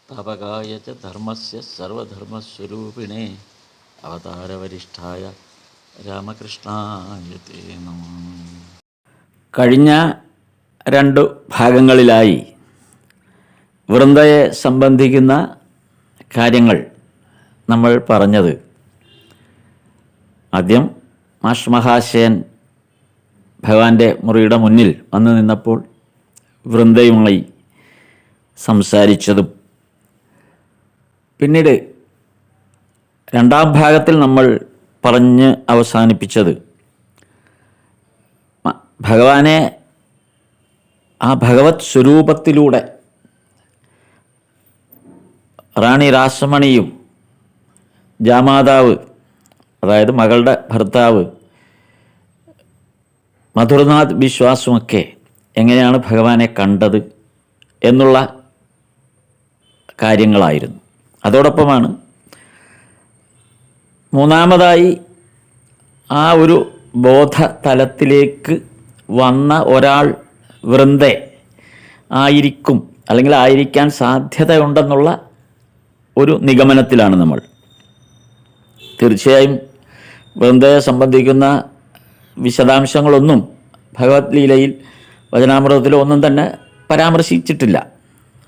സ്ഥാപകായ ച ധർമ്മസ്യ സർവധർമ്മസ്വരൂപിണേ അവതാരവരിഷ്ഠായ രാമകൃഷ്ണായ തേ നമഃ. കഴിഞ്ഞ രണ്ടു ഭാഗങ്ങളിലായി വൃന്ദയെ സംബന്ധിക്കുന്ന കാര്യങ്ങൾ നമ്മൾ പറഞ്ഞത്, ആദ്യം മാഷ് മഹാശയൻ ഭഗവാന്റെ മുറിയുടെ മുന്നിൽ വന്നു നിന്നപ്പോൾ വൃന്ദയുമായി സംസാരിച്ചതും, പിന്നീട് രണ്ടാം ഭാഗത്തിൽ നമ്മൾ പറഞ്ഞ് അവസാനിപ്പിച്ചത് ഭഗവാനെ ആ ഭഗവത് സ്വരൂപത്തിലൂടെ റാണി രാസമണിയും ജാമാതാവ്, അതായത് മകളുടെ ഭർത്താവ് മധുരനാഥ് വിശ്വാസുമൊക്കെ എങ്ങനെയാണ് ഭഗവാനെ കണ്ടത് എന്നുള്ള കാര്യങ്ങളായിരുന്നു. അതോടൊപ്പമാണ് മൂന്നാമതായി ആ ഒരു ബോധതലത്തിലേക്ക് വന്ന ഒരാൾ വൃന്ദ ആയിരിക്കും, അല്ലെങ്കിൽ ആയിരിക്കാൻ സാധ്യതയുണ്ടെന്നുള്ള ഒരു നിഗമനത്തിലാണ് നമ്മൾ. തീർച്ചയായും വൃന്ദയെ സംബന്ധിക്കുന്ന വിശദാംശങ്ങളൊന്നും ഭഗവത്ലീലയിൽ വചനാമൃതത്തിലോ ഒന്നും തന്നെ പരാമർശിച്ചിട്ടില്ല.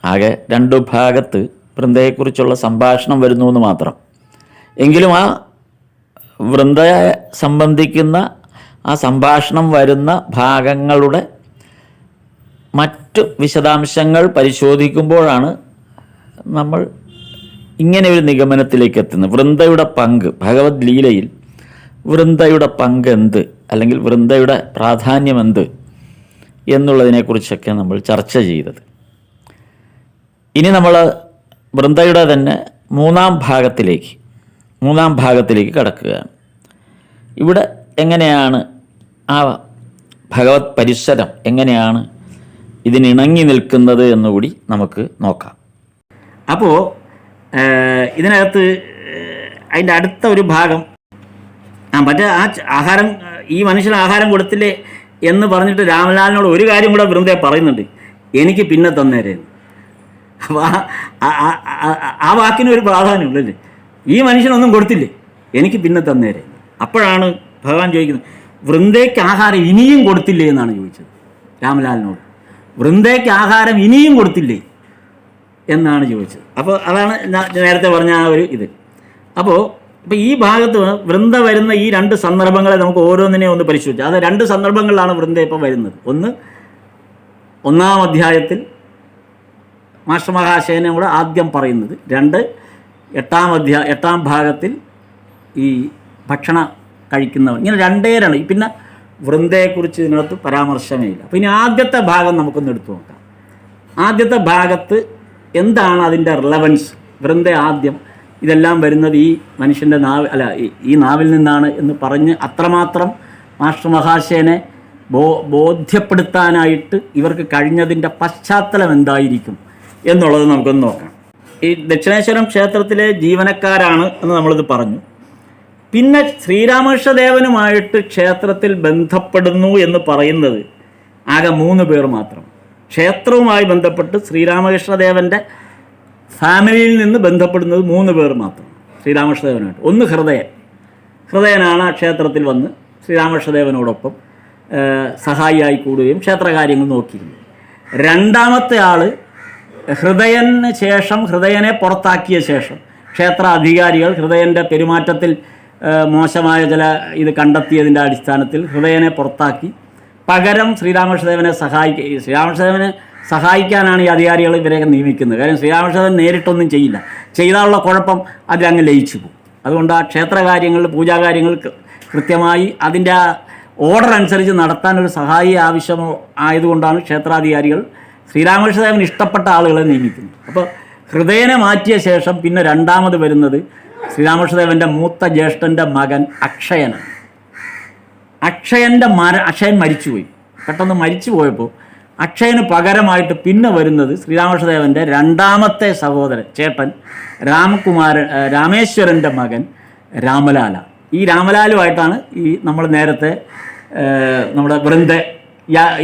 ആകെ രണ്ടു ഭാഗത്ത് വൃന്ദയെക്കുറിച്ചുള്ള സംഭാഷണം വരുന്നു എന്ന് മാത്രം. എങ്കിലും ആ വൃന്ദയെ സംബന്ധിക്കുന്ന ആ സംഭാഷണം വരുന്ന ഭാഗങ്ങളുടെ മറ്റു വിശദാംശങ്ങൾ പരിശോധിക്കുമ്പോഴാണ് നമ്മൾ ഇങ്ങനെ ഒരു നിഗമനത്തിലേക്ക് എത്തുന്നത്. വൃന്ദയുടെ പങ്ക്, ഭഗവത് ലീലയിൽ വൃന്ദയുടെ പങ്ക് എന്ത്, അല്ലെങ്കിൽ വൃന്ദയുടെ പ്രാധാന്യം എന്ത് എന്നുള്ളതിനെക്കുറിച്ചൊക്കെ നമ്മൾ ചർച്ച ചെയ്തത്. ഇനി നമ്മൾ വൃന്ദയുടെ തന്നെ മൂന്നാം ഭാഗത്തിലേക്ക് കടക്കുകയാണ്. ഇവിടെ എങ്ങനെയാണ് ആ ഭഗവത് പരിസരം എങ്ങനെയാണ് ഇതിനിണങ്ങി നിൽക്കുന്നത് എന്നുകൂടി നമുക്ക് നോക്കാം. അപ്പോൾ ഇതിനകത്ത് അതിൻ്റെ അടുത്ത ഒരു ഭാഗം, മറ്റേ ആ ആഹാരം, ഈ മനുഷ്യന് ആഹാരം കൊടുത്തില്ലേ എന്ന് പറഞ്ഞിട്ട് രാമലാലിനോട് ഒരു കാര്യം കൂടെ വൃന്ദയെ പറയുന്നുണ്ട്, എനിക്ക് പിന്നെ തന്നേരേന്ന്. അപ്പോൾ ആ വാക്കിന് ഒരു പ്രാധാന്യമുള്ളല്ലേ, ഈ മനുഷ്യനൊന്നും കൊടുത്തില്ലേ, എനിക്ക് പിന്നെ തന്നേരെ. അപ്പോഴാണ് ഭഗവാൻ ചോദിക്കുന്നത്, വൃന്ദയ്ക്ക് ആഹാരം ഇനിയും കൊടുത്തില്ലേ എന്നാണ് ചോദിച്ചത് രാമലാലിനോട്. വൃന്ദയ്ക്ക് ആഹാരം ഇനിയും കൊടുത്തില്ലേ എന്നാണ് ചോദിച്ചത്. അപ്പോൾ അതാണ് നേരത്തെ പറഞ്ഞ ആ ഒരു ഇത്. അപ്പോൾ ഈ ഭാഗത്ത് വൃന്ദ വരുന്ന ഈ രണ്ട് സന്ദർഭങ്ങളെ നമുക്ക് ഓരോന്നിനെ ഒന്ന് പരിശോധിച്ചു. അത് രണ്ട് സന്ദർഭങ്ങളിലാണ് വൃന്ദ ഇപ്പോൾ വരുന്നത്. ഒന്ന്, ഒന്നാം അധ്യായത്തിൽ മാസ്റ്റർ മഹാശയനെ കൂടെ ആദ്യം പറയുന്നത്. രണ്ട്, എട്ടാം ഭാഗത്തിൽ ഈ ഭക്ഷണം കഴിക്കുന്നവർ. ഇങ്ങനെ രണ്ടേരാണ്. പിന്നെ വൃന്ദയെക്കുറിച്ച് ഇതിനകത്ത് പരാമർശമേ ഇല്ല. അപ്പോൾ ഇനി ആദ്യത്തെ ഭാഗം നമുക്കൊന്ന് എടുത്തു നോക്കാം. ആദ്യത്തെ ഭാഗത്ത് എന്താണ് അതിൻ്റെ റിലവൻസ്? വൃന്ദ ആദ്യം ഇതെല്ലാം വരുന്നത് ഈ മനുഷ്യൻ്റെ ഈ നാവിൽ നിന്നാണ് എന്ന് പറഞ്ഞ് അത്രമാത്രം മാസ്റ്റർ മഹാശയനെ ബോധ്യപ്പെടുത്താനായിട്ട് ഇവർക്ക് കഴിഞ്ഞതിൻ്റെ പശ്ചാത്തലം എന്തായിരിക്കും എന്നുള്ളത് നമുക്കൊന്ന് നോക്കാം. ഈ ദക്ഷിണേശ്വരം ക്ഷേത്രത്തിലെ ജീവനക്കാരാണ് എന്ന് നമ്മളിത് പറഞ്ഞു. പിന്നെ ശ്രീരാമകൃഷ്ണദേവനുമായിട്ട് ക്ഷേത്രത്തിൽ ബന്ധപ്പെടുന്നു എന്ന് പറയുന്നത് ആകെ 3 പേർ മാത്രം. ക്ഷേത്രവുമായി ബന്ധപ്പെട്ട് ശ്രീരാമകൃഷ്ണദേവൻ്റെ ഫാമിലിയിൽ നിന്ന് ബന്ധപ്പെടുന്നത് 3 പേർ മാത്രം ശ്രീരാമകൃഷ്ണദേവനായിട്ട്. ഒന്ന് ഹൃദയനാണ് ആ ക്ഷേത്രത്തിൽ വന്ന് ശ്രീരാമകൃഷ്ണദേവനോടൊപ്പം സഹായിയായി കൂടുകയും ക്ഷേത്രകാര്യങ്ങൾ നോക്കിയിരുന്നു. രണ്ടാമത്തെ ആൾ ഹൃദയനെ പുറത്താക്കിയ ശേഷം ക്ഷേത്ര അധികാരികൾ ഹൃദയൻ്റെ പെരുമാറ്റത്തിൽ മോശമായ ഇത് കണ്ടെത്തിയതിൻ്റെ അടിസ്ഥാനത്തിൽ ഹൃദയനെ പുറത്താക്കി പകരം ശ്രീരാമകൃഷ്ണദേവനെ സഹായിക്കാനാണ് ഈ അധികാരികൾ ഇവരെയൊക്കെ നിയമിക്കുന്നത്. കാര്യം ശ്രീരാമകൃഷ്ണദേവൻ നേരിട്ടൊന്നും ചെയ്യില്ല, ചെയ്താലുള്ള കുഴപ്പം അതിലങ്ങ് ലയിച്ചു പോകും. അതുകൊണ്ട് ആ ക്ഷേത്രകാര്യങ്ങളിൽ, പൂജാകാര്യങ്ങൾ കൃത്യമായി അതിൻ്റെ ആ ഓർഡർ അനുസരിച്ച് നടത്താനൊരു സഹായി ആവശ്യമോ ആയതുകൊണ്ടാണ് ക്ഷേത്രാധികാരികൾ ശ്രീരാമകൃഷ്ണദേവന് ഇഷ്ടപ്പെട്ട ആളുകളെ നിയമിക്കുന്നത്. അപ്പോൾ ഹൃദയനെ മാറ്റിയ ശേഷം പിന്നെ രണ്ടാമത് വരുന്നത് ശ്രീരാമകൃഷ്ണദേവൻ്റെ മൂത്ത ജ്യേഷ്ഠൻ്റെ മകൻ അക്ഷയനാണ്. അക്ഷയൻ മരിച്ചുപോയി. പെട്ടെന്ന് മരിച്ചു പോയപ്പോൾ അക്ഷയന് പകരമായിട്ട് പിന്നെ വരുന്നത് ശ്രീരാമകൃഷ്ണദേവൻ്റെ രണ്ടാമത്തെ സഹോദരൻ, ചേട്ടൻ രാമേശ്വരൻ്റെ മകൻ രാമലാല. ഈ രാമലാലുമായിട്ടാണ് ഈ നമ്മൾ നേരത്തെ നമ്മുടെ വൃന്ദ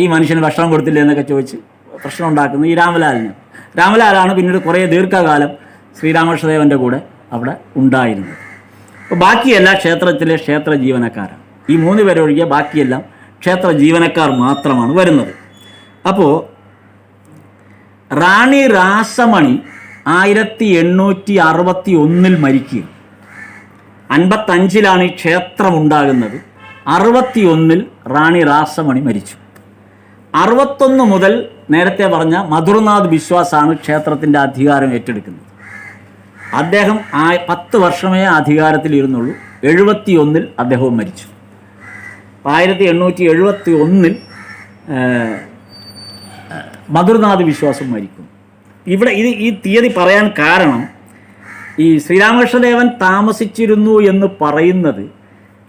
ഈ മനുഷ്യന് ഭക്ഷണം കൊടുത്തില്ലേ എന്നൊക്കെ ചോദിച്ച് പ്രശ്നം ഉണ്ടാക്കുന്നത് ഈ രാമലാലിന്. രാമലാലാണ് പിന്നീട് കുറേ ദീർഘകാലം ശ്രീരാമകൃഷ്ണദേവൻ്റെ കൂടെ അവിടെ ഉണ്ടായിരുന്നത്. അപ്പോൾ ബാക്കിയെല്ലാം ക്ഷേത്രത്തിലെ ക്ഷേത്ര ജീവനക്കാരാണ്. ഈ 3 പേരൊഴികെ ബാക്കിയെല്ലാം ക്ഷേത്ര ജീവനക്കാർ മാത്രമാണ് വരുന്നത്. അപ്പോൾ റാണി രാസമണി 1861 മരിക്കുക. 55 ഈ ക്ഷേത്രം ഉണ്ടാകുന്നത്. 61 റാണി രാസമണി മരിച്ചു. 61 മുതൽ നേരത്തെ പറഞ്ഞ മധുർനാഥ് ബിശ്വാസാണ് ക്ഷേത്രത്തിൻ്റെ അധികാരം ഏറ്റെടുക്കുന്നത്. അദ്ദേഹം 10 വർഷമേ അധികാരത്തിലിരുന്നുള്ളൂ. 71 അദ്ദേഹവും മരിച്ചു. 1871 മധുർനാഥ് ബിശ്വാസും മരിക്കുന്നു. ഇവിടെ ഈ തീയതി പറയാൻ കാരണം ഈ ശ്രീരാമകൃഷ്ണദേവൻ താമസിച്ചിരുന്നു എന്ന് പറയുന്നത്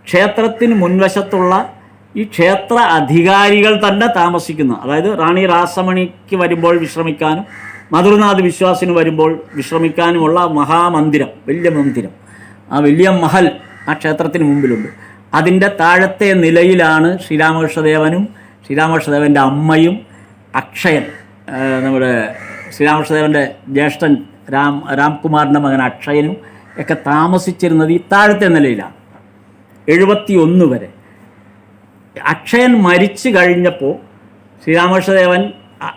ക്ഷേത്രത്തിന് മുൻവശത്തുള്ള ഈ ക്ഷേത്ര അധികാരികൾ തന്നെ താമസിക്കുന്നു. അതായത് റാണി രാസമണിക്ക് വരുമ്പോൾ വിശ്രമിക്കാനും മധുർനാഥ് ബിശ്വാസിന് വരുമ്പോൾ വിശ്രമിക്കാനുമുള്ള മഹാമന്ദിരം, വലിയ മന്ദിരം, ആ വലിയ മഹൽ ആ ക്ഷേത്രത്തിന് മുമ്പിലുണ്ട്. അതിൻ്റെ താഴത്തെ നിലയിലാണ് ശ്രീരാമകൃഷ്ണദേവനും ശ്രീരാമകൃഷ്ണദേവൻ്റെ അമ്മയും അക്ഷയൻ, നമ്മുടെ ശ്രീരാമകൃഷ്ണദേവൻ്റെ ജ്യേഷ്ഠൻ രാംകുമാറിൻ്റെ മകൻ അക്ഷയനും ഒക്കെ താമസിച്ചിരുന്നത് ഈ താഴത്തെ നിലയിലാണ് 71 വരെ. അക്ഷയൻ മരിച്ചു കഴിഞ്ഞപ്പോൾ ശ്രീരാമകൃഷ്ണദേവൻ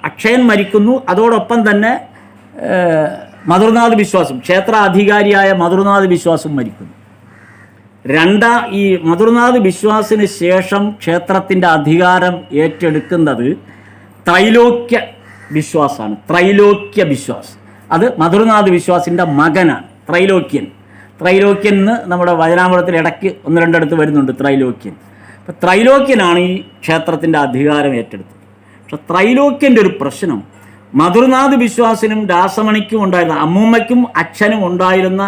അക്ഷയൻ മരിക്കുന്നു. അതോടൊപ്പം തന്നെ മധുർനാഥ് ബിശ്വാസും, ക്ഷേത്ര അധികാരിയായ മധുർനാഥ് ബിശ്വാസും മരിക്കുന്നു. ഈ മധുർനാഥ് ബിശ്വാസിന് ശേഷം ക്ഷേത്രത്തിൻ്റെ അധികാരം ഏറ്റെടുക്കുന്നത് ത്രൈലോക്യ ബിശ്വാസാണ്. ത്രൈലോക്യ ബിശ്വാസ് അത് മധുർനാഥ് ബിശ്വാസിൻ്റെ മകനാണ്. ത്രൈലോക്യൻ എന്ന് നമ്മുടെ വചനാമൃതത്തിൽ ഇടയ്ക്ക് 1-2 വരുന്നുണ്ട് ത്രൈലോക്യൻ. അപ്പോൾ ത്രൈലോക്യനാണ് ഈ ക്ഷേത്രത്തിൻ്റെ അധികാരം ഏറ്റെടുത്തത്. പക്ഷെ ത്രൈലോക്യൻ്റെ ഒരു പ്രശ്നം, മധുർനാഥ് ബിശ്വാസിനും രാസമണിക്കും ഉണ്ടായിരുന്ന, അമ്മൂമ്മയ്ക്കും അച്ഛനും ഉണ്ടായിരുന്ന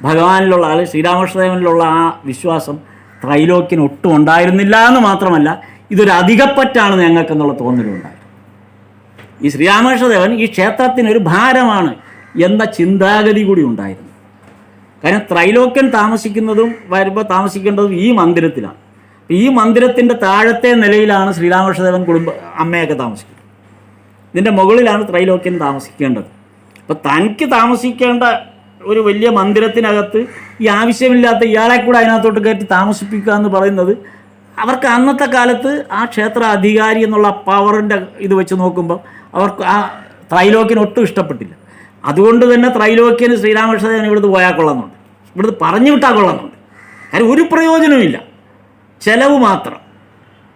ഭഗവാനിലുള്ള, അല്ലെങ്കിൽ ശ്രീരാമകൃഷ്ണദേവനിലുള്ള ആ വിശ്വാസം ത്രൈലോക്യന് ഒട്ടും ഉണ്ടായിരുന്നില്ല എന്ന് മാത്രമല്ല, ഇതൊരു അധികപ്പറ്റാണ് ഞങ്ങൾക്കെന്നുള്ള തോന്നലുണ്ടായിരുന്നു. ഈ ശ്രീരാമകൃഷ്ണദേവൻ ഈ ക്ഷേത്രത്തിനൊരു ഭാരമാണ് എന്ന ചിന്താഗതി കൂടി ഉണ്ടായിരുന്നു. കാരണം ത്രൈലോക്യൻ താമസിക്കേണ്ടതും ഈ മന്ദിരത്തിലാണ്. ഈ മന്ദിരത്തിൻ്റെ താഴത്തെ നിലയിലാണ് ശ്രീരാമകൃഷ്ണദേവൻ അമ്മയൊക്കെ താമസിക്കുന്നത്. ഇതിൻ്റെ മുകളിലാണ് ത്രൈലോക്യൻ താമസിക്കേണ്ടത്. അപ്പോൾ തനിക്ക് താമസിക്കേണ്ട ഒരു വലിയ മന്ദിരത്തിനകത്ത് ഈ ആവശ്യമില്ലാത്ത ഇയാളെ കൂടെ അതിനകത്തോട്ട് കയറ്റി താമസിപ്പിക്കുക എന്ന് പറയുന്നത് അവർക്ക് അന്നത്തെ കാലത്ത് ആ ക്ഷേത്ര അധികാരി എന്നുള്ള പവറിൻ്റെ ഇത് വെച്ച് നോക്കുമ്പോൾ അവർക്ക് ആ ത്രൈലോക്യന് ഒട്ടും ഇഷ്ടപ്പെട്ടില്ല. അതുകൊണ്ട് തന്നെ ത്രൈലോക്യന് ശ്രീരാമകൃഷ്ണദേവൻ ഇവിടുന്ന് പോയാൽ കൊള്ളുന്നുണ്ട്, ഇവിടുന്ന് പറഞ്ഞു വിട്ടാൽ കൊള്ളുന്നുണ്ട്. കാര്യം ഒരു പ്രയോജനവുമില്ല, ചെലവ് മാത്രം.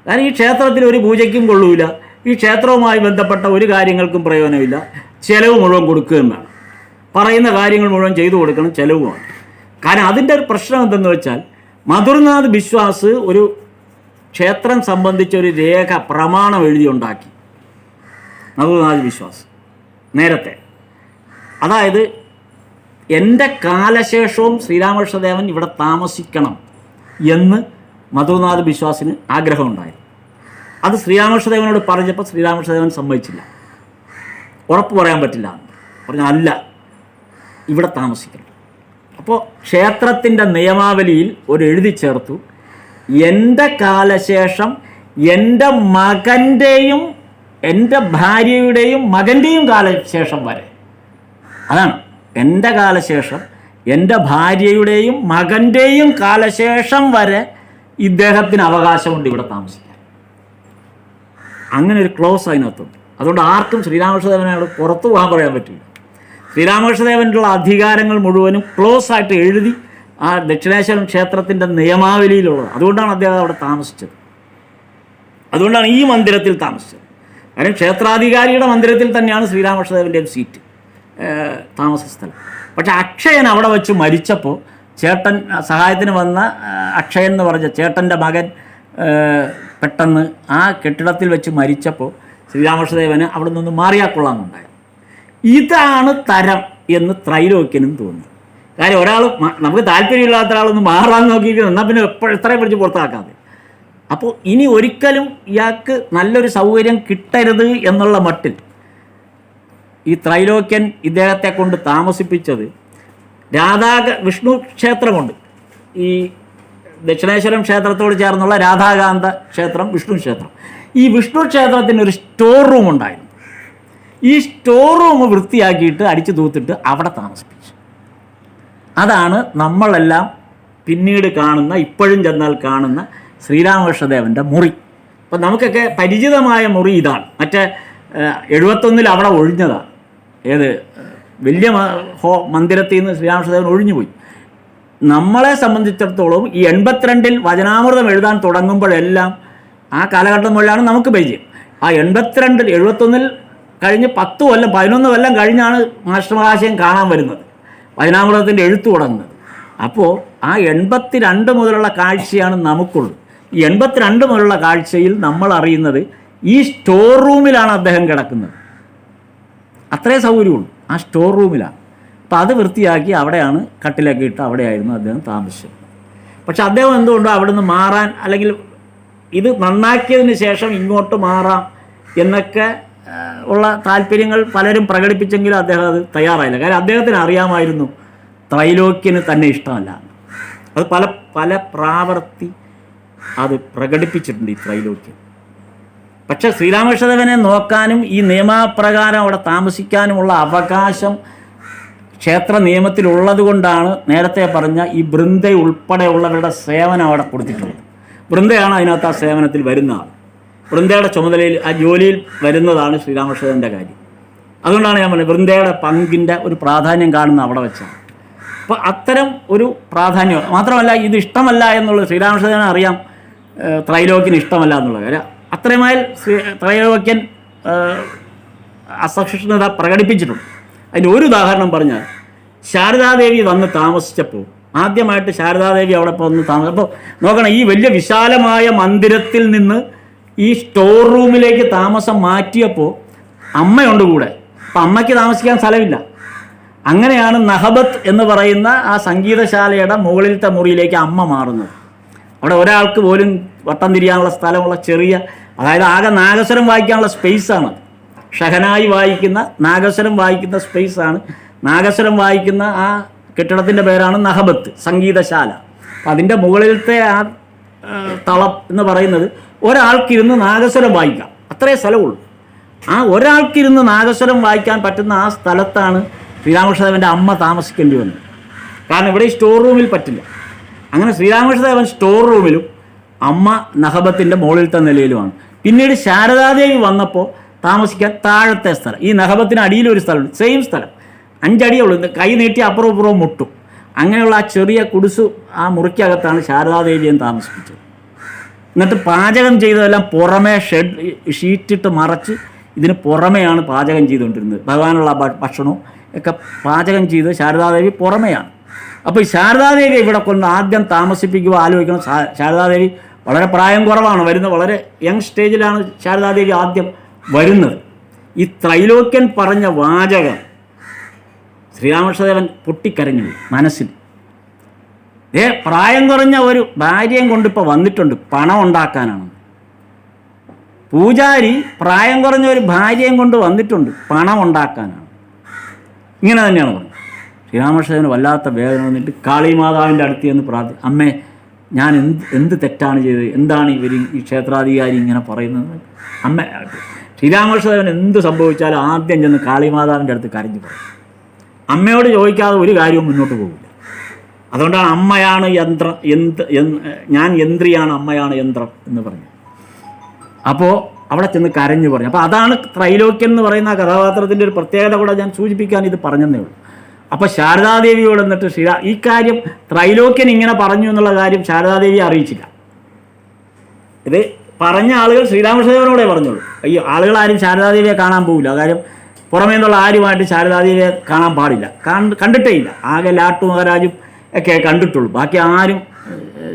കാരണം ഈ ക്ഷേത്രത്തിൽ ഒരു പൂജയ്ക്കും കൊള്ളൂല, ഈ ക്ഷേത്രവുമായി ബന്ധപ്പെട്ട ഒരു കാര്യങ്ങൾക്കും പ്രയോജനമില്ല, ചെലവ് മുഴുവൻ കൊടുക്കുകയും വേണം, പറയുന്ന കാര്യങ്ങൾ മുഴുവൻ ചെയ്തു കൊടുക്കണം, ചെലവുമാണ്. കാരണം അതിൻ്റെ ഒരു പ്രശ്നം എന്തെന്ന് വെച്ചാൽ മധുർനാഥ് ബിശ്വാസ് ഒരു ക്ഷേത്രം സംബന്ധിച്ച ഒരു രേഖ, പ്രമാണം എഴുതിയുണ്ടാക്കി മധുർനാഥ് ബിശ്വാസ് നേരത്തെ. അതായത് എൻ്റെ കാലശേഷവും ശ്രീരാമകൃഷ്ണദേവൻ ഇവിടെ താമസിക്കണം എന്ന് മധുർനാഥ് ബിശ്വാസിന് ആഗ്രഹമുണ്ടായിരുന്നു. അത് ശ്രീരാമകൃഷ്ണദേവനോട് പറഞ്ഞപ്പോൾ ശ്രീരാമകൃഷ്ണദേവൻ സമ്മതിച്ചില്ല, ഉറപ്പ് പറയാൻ പറ്റില്ല, പറഞ്ഞു അല്ല ഇവിടെ താമസിക്കണം. അപ്പോൾ ക്ഷേത്രത്തിൻ്റെ നിയമാവലിയിൽ ഒരു എഴുതി ചേർത്തു, എൻ്റെ കാലശേഷം എൻ്റെ മകൻ്റെയും എൻ്റെ ഭാര്യയുടെയും മകൻ്റെയും കാലശേഷം വരെ, അതാണ് എൻ്റെ കാലശേഷം എൻ്റെ ഭാര്യയുടെയും മകൻ്റെയും കാലശേഷം വരെ ഇദ്ദേഹത്തിന് അവകാശമുണ്ട് ഇവിടെ താമസിക്കാൻ. അങ്ങനെ ഒരു ക്ലോസ് അതിനകത്തുണ്ട്. അതുകൊണ്ട് ആർക്കും ശ്രീരാമകൃഷ്ണദേവനോട് പുറത്തു പോകാൻ പറയാൻ പറ്റില്ല. ശ്രീരാമകൃഷ്ണദേവനുള്ള അധികാരങ്ങൾ മുഴുവനും ക്ലോസ് ആയിട്ട് എഴുതി ആ ദക്ഷിണേശ്വരം ക്ഷേത്രത്തിൻ്റെ നിയമാവലിയിലുള്ളത്. അതുകൊണ്ടാണ് അദ്ദേഹം അവിടെ താമസിച്ചത്. അതുകൊണ്ടാണ് ഈ മന്ദിരത്തിൽ താമസിച്ചത്. കാരണം ക്ഷേത്രാധികാരിയുടെ മന്ദിരത്തിൽ തന്നെയാണ് ശ്രീരാമകൃഷ്ണദേവൻ്റെയും സീറ്റ്, താമസ സ്ഥലം. പക്ഷേ അക്ഷയൻ അവിടെ വെച്ച് മരിച്ചപ്പോൾ ചേട്ടൻ സഹായത്തിന് വന്ന അക്ഷയൻ എന്ന് പറഞ്ഞ ചേട്ടൻ്റെ മകൻ പെട്ടെന്ന് ആ കെട്ടിടത്തിൽ വെച്ച് മരിച്ചപ്പോൾ ശ്രീരാമകൃഷ്ണദേവന് അവിടെ നിന്ന് മാറിയാൽ കൊള്ളാമെന്നുണ്ടായിരുന്നു. ഇതാണ് തരം എന്ന് ത്രൈലോക്യനും തോന്നി. കാര്യം നമുക്ക് താല്പര്യമില്ലാത്ത ഒരാളൊന്ന് മാറാൻ നോക്കിയിട്ട് എന്നാൽ പിന്നെ എത്രയും പിടിച്ച് പുറത്താക്കാതെ. അപ്പോൾ ഇനി ഒരിക്കലും ഇയാൾക്ക് നല്ലൊരു സൗകര്യം കിട്ടരുത് എന്നുള്ള മട്ടിൽ ഈ ത്രൈലോക്യൻ ഇദ്ദേഹത്തെ കൊണ്ട് താമസിപ്പിച്ചത് വിഷ്ണു ക്ഷേത്രമുണ്ട്. ഈ ദക്ഷിണേശ്വരം ക്ഷേത്രത്തോട് ചേർന്നുള്ള രാധാകാന്ത ക്ഷേത്രം, വിഷ്ണു ക്ഷേത്രം. ഈ വിഷ്ണു ക്ഷേത്രത്തിന് ഒരു സ്റ്റോർ റൂം ഉണ്ടായിരുന്നു. ഈ സ്റ്റോർ റൂം വൃത്തിയാക്കിയിട്ട് അടിച്ചു തൂത്തിട്ട് അവിടെ താമസിപ്പിച്ചു. അതാണ് നമ്മളെല്ലാം പിന്നീട് കാണുന്ന, ഇപ്പോഴും ചെന്നാൽ കാണുന്ന ശ്രീരാമകൃഷ്ണദേവൻ്റെ മുറി. അപ്പം നമുക്കൊക്കെ പരിചിതമായ മുറി ഇതാണ്. മറ്റേ 71 അവിടെ ഒഴിഞ്ഞതാണ്. ഏത് വലിയ മന്ദിരത്തിൽ നിന്ന് ശ്രീരാമകൃഷ്ണദേവൻ ഒഴിഞ്ഞുപോയി. നമ്മളെ സംബന്ധിച്ചിടത്തോളം ഈ 82 വചനാമൃതം എഴുതാൻ തുടങ്ങുമ്പോഴെല്ലാം ആ കാലഘട്ടം മുതലാണ് നമുക്ക് പരിചയം. ആ 71 കഴിഞ്ഞ് 10 കൊല്ലം 11 കൊല്ലം കഴിഞ്ഞാണ് മാസ്റ്റർ മഹാശയം കാണാൻ വരുന്നത്, വചനാമൃതത്തിൻ്റെ എഴുത്ത് തുടങ്ങുന്നത്. അപ്പോൾ ആ 82 മുതലുള്ള കാഴ്ചയാണ് നമുക്കുള്ളത്. ഈ 82 മുതലുള്ള കാഴ്ചയിൽ നമ്മൾ അറിയുന്നത് ഈ സ്റ്റോർ റൂമിലാണ് അദ്ദേഹം കിടക്കുന്നത്. അത്രേ സൗകര്യമുള്ളൂ, ആ സ്റ്റോർ റൂമിലാണ്. അപ്പോൾ അത് വൃത്തിയാക്കി അവിടെയാണ് കട്ടിലൊക്കെ ഇട്ട് അവിടെയായിരുന്നു അദ്ദേഹം താമസിച്ചത്. പക്ഷെ അദ്ദേഹം എന്തുകൊണ്ടോ അവിടെ നിന്ന് മാറാൻ, അല്ലെങ്കിൽ ഇത് നന്നാക്കിയതിന് ശേഷം ഇങ്ങോട്ട് മാറാം എന്നൊക്കെ ഉള്ള താല്പര്യങ്ങൾ പലരും പ്രകടിപ്പിച്ചെങ്കിലും അദ്ദേഹം അത് തയ്യാറായില്ല. കാരണം അദ്ദേഹത്തിന് അറിയാമായിരുന്നു ത്രൈലോക്യന് തന്നെ ഇഷ്ടമല്ല. അത് പല പ്രാവർത്തി അത് പ്രകടിപ്പിച്ചിട്ടുണ്ട് ഈ ത്രൈലോക്യം. പക്ഷെ ശ്രീരാമകൃഷ്ണദേവനെ നോക്കാനും ഈ നിയമപ്രകാരം അവിടെ താമസിക്കാനുമുള്ള അവകാശം ക്ഷേത്ര നിയമത്തിലുള്ളത് കൊണ്ടാണ് നേരത്തെ പറഞ്ഞ ഈ ബൃന്ദ ഉൾപ്പെടെയുള്ളവരുടെ സേവനം അവിടെ കൊടുത്തിട്ടുള്ളത്. ബൃന്ദയാണ് അതിനകത്ത് ആ സേവനത്തിൽ വരുന്ന ആൾ. ബൃന്ദയുടെ ചുമതലയിൽ, ആ ജോലിയിൽ വരുന്നതാണ് ശ്രീരാമകൃഷ്ണദേവൻ്റെ കാര്യം. അതുകൊണ്ടാണ് ഞാൻ പറഞ്ഞത് ബൃന്ദയുടെ പങ്കിൻ്റെ ഒരു പ്രാധാന്യം കാണുന്ന അവിടെ വെച്ചാണ്. അപ്പോൾ അത്തരം ഒരു പ്രാധാന്യം മാത്രമല്ല, ഇത് ഇഷ്ടമല്ല എന്നുള്ളത് ശ്രീരാമകൃഷ്ണദേവനെ അറിയാം, ത്രൈലോക്യന് ഇഷ്ടമല്ല എന്നുള്ള കാര്യം. അത്രയുമായി ത്രൈലോക്യൻ അസഹിഷ്ണുത പ്രകടിപ്പിച്ചിട്ടുണ്ട്. അതിൻ്റെ ഒരു ഉദാഹരണം പറഞ്ഞാൽ, ശാരദാദേവി വന്ന് താമസിച്ചപ്പോൾ, ആദ്യമായിട്ട് ശാരദാദേവി അവിടെ വന്ന് താമസിച്ചപ്പോൾ നോക്കണം, ഈ വലിയ വിശാലമായ മന്ദിരത്തിൽ നിന്ന് ഈ സ്റ്റോർ റൂമിലേക്ക് താമസം മാറ്റിയപ്പോൾ അമ്മയുണ്ട് കൂടെ. അപ്പം അമ്മയ്ക്ക് താമസിക്കാൻ സ്ഥലമില്ല. അങ്ങനെയാണ് നഹബത്ത് എന്ന് പറയുന്ന ആ സംഗീതശാലയുടെ മുകളിലത്തെ മുറിയിലേക്ക് അമ്മ മാറുന്നത്. അവിടെ ഒരാൾക്ക് പോലും വട്ടം തിരിയാനുള്ള സ്ഥലമുള്ള ചെറിയ, അതായത് ആകെ നാഗസ്വരം വായിക്കാനുള്ള സ്പേസാണ്. ഷഹനായി വായിക്കുന്ന, നാഗസ്വരം വായിക്കുന്ന സ്പേസാണ്. നാഗസ്വരം വായിക്കുന്ന ആ കെട്ടിടത്തിൻ്റെ പേരാണ് നഹബത്ത് സംഗീതശാല. അതിൻ്റെ മുകളിലത്തെ ആ തളം എന്ന് പറയുന്നത് ഒരാൾക്കിരുന്ന് നാഗസ്വരം വായിക്കാം, അത്രേ സ്ഥലമുള്ളൂ. ആ ഒരാൾക്കിരുന്ന് നാഗസ്വരം വായിക്കാൻ പറ്റുന്ന ആ സ്ഥലത്താണ് ശ്രീരാമകൃഷ്ണദേവൻ്റെ അമ്മ താമസിക്കേണ്ടി വന്നത്. കാരണം ഇവിടെ സ്റ്റോർ റൂമിൽ പറ്റില്ല. അങ്ങനെ ശ്രീരാമകൃഷ്ണദേവൻ സ്റ്റോർ റൂമിലും അമ്മ നഹബത്തിൻ്റെ മുകളിലത്തെ നിലയിലുമാണ്. പിന്നീട് ശാരദാദേവി വന്നപ്പോൾ താമസിക്കാൻ താഴത്തെ സ്ഥലം, ഈ നഹബത്തിന് അടിയിലൊരു സ്ഥലമുണ്ട്, സെയിം സ്ഥലം, 5 അടിയേ ഉള്ളൂ, കൈ നീട്ടി അപ്പുറവും ഇപ്പുറവും മുട്ടും. അങ്ങനെയുള്ള ആ ചെറിയ കുടിസു, ആ മുറിക്കകത്താണ് ശാരദാദേവിയെ താമസിപ്പിച്ചത്. എന്നിട്ട് പാചകം ചെയ്തതെല്ലാം പുറമേ ഷീറ്റിട്ട് മറച്ച് ഇതിന് പുറമെയാണ് പാചകം ചെയ്തുകൊണ്ടിരുന്നത്. ഭഗവാനുള്ള ഭക്ഷണവും ഒക്കെ പാചകം ചെയ്ത് ശാരദാദേവി പുറമെയാണ്. അപ്പോൾ ഈ ശാരദാദേവി ഇവിടെ കൊണ്ട് ആദ്യം താമസിപ്പിക്കുക ആലോചിക്കണം. ശാരദാദേവി വളരെ പ്രായം കുറവാണ്, വളരെ യങ് സ്റ്റേജിലാണ് ശാരദാദേവി ആദ്യം വരുന്നത്. ഈ ത്രൈലോക്യൻ പറഞ്ഞ വാചകം ശ്രീരാമകൃഷ്ണദേവൻ പൊട്ടിക്കരഞ്ഞു മനസ്സിൽ. പ്രായം കുറഞ്ഞ ഒരു ഭാര്യയും കൊണ്ടിപ്പോൾ വന്നിട്ടുണ്ട്, പണം ഉണ്ടാക്കാനാണ്. പൂജാരി പ്രായം കുറഞ്ഞ ഒരു ഭാര്യയും കൊണ്ട് വന്നിട്ടുണ്ട്, പണം ഉണ്ടാക്കാനാണ്. ഇങ്ങനെ തന്നെയാണ് പറഞ്ഞത്. ശ്രീരാമകൃഷ്ണദേവന് വല്ലാത്ത വേദന വന്നിട്ട് കാളിമാതാവിൻ്റെ അടുത്ത് ചെന്ന് അമ്മേ, ഞാൻ എന്ത് തെറ്റാണ് ചെയ്തത്, എന്താണ് ഈ ക്ഷേത്രാധികാരി ഇങ്ങനെ പറയുന്നത്? അമ്മ ശ്രീരാമകൃഷ്ണദേവൻ എന്ത് സംഭവിച്ചാലും ആദ്യം ചെന്ന് കാളിമാതാവിൻ്റെ അടുത്ത് കരഞ്ഞു പറയും. അമ്മയോട് ചോദിക്കാതെ ഒരു കാര്യവും മുന്നോട്ട് പോകില്ല. അതുകൊണ്ടാണ് അമ്മയാണ് യന്ത്രം, ഞാൻ യന്ത്രിയാണ്, അമ്മയാണ് യന്ത്രം എന്ന് പറഞ്ഞു. അപ്പോൾ അവിടെ ചെന്ന് കരഞ്ഞു പറഞ്ഞു. അപ്പോൾ അതാണ് ത്രൈലോക്യൻ എന്ന് പറയുന്ന കഥാപാത്രത്തിൻ്റെ ഒരു പ്രത്യേകത കൂടെ ഞാൻ സൂചിപ്പിക്കാൻ ഇത് പറഞ്ഞതേ ഉള്ളൂ. അപ്പോൾ ശാരദാദേവിയോട് എന്നിട്ട് ഈ കാര്യം ത്രൈലോക്യൻ ഇങ്ങനെ പറഞ്ഞു എന്നുള്ള കാര്യം ശാരദാദേവിയെ അറിയിച്ചില്ല. ഇത് പറഞ്ഞ ആളുകൾ ശ്രീരാമകൃഷ്ണദേവനോടെ പറഞ്ഞുള്ളൂ. ഈ ആളുകൾ ആരും ശാരദാദേവിയെ കാണാൻ പോകില്ല. കാര്യം പുറമേ നിന്നുള്ള ആരുമായിട്ട് ശാരദാദേവിയെ കാണാൻ പാടില്ല, കണ്ടിട്ടേ ഇല്ല. ആകെ ലാട്ടു മഹാരാജും ഒക്കെ കണ്ടിട്ടുള്ളൂ. ബാക്കി ആരും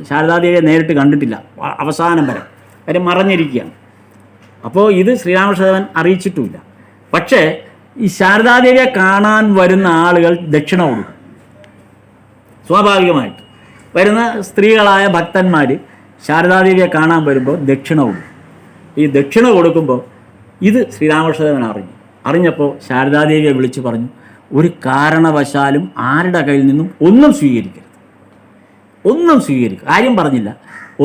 ശാരദാദേവിയെ നേരിട്ട് കണ്ടിട്ടില്ല അവസാനം വരെ. കാര്യം മറഞ്ഞിരിക്കുകയാണ്. അപ്പോൾ ഇത് ശ്രീരാമകൃഷ്ണദേവൻ അറിയിച്ചിട്ടുമില്ല. പക്ഷേ ഈ ശാരദാദേവിയെ കാണാൻ വരുന്ന ആളുകൾ ദക്ഷിണ കൊടുക്കും. സ്വാഭാവികമായിട്ട് വരുന്ന സ്ത്രീകളായ ഭക്തന്മാർ ശാരദാദേവിയെ കാണാൻ വരുമ്പോൾ ദക്ഷിണ കൊടുക്കും. ഈ ദക്ഷിണ കൊടുക്കുമ്പോൾ ഇത് ശ്രീരാമകൃഷ്ണദേവൻ അറിഞ്ഞപ്പോൾ ശാരദാദേവിയെ വിളിച്ച് പറഞ്ഞു, ഒരു കാരണവശാലും ആരുടെ കയ്യിൽ നിന്നും ഒന്നും സ്വീകരിക്കരുത്, ഒന്നും സ്വീകരിക്കുക. കാര്യം പറഞ്ഞില്ല,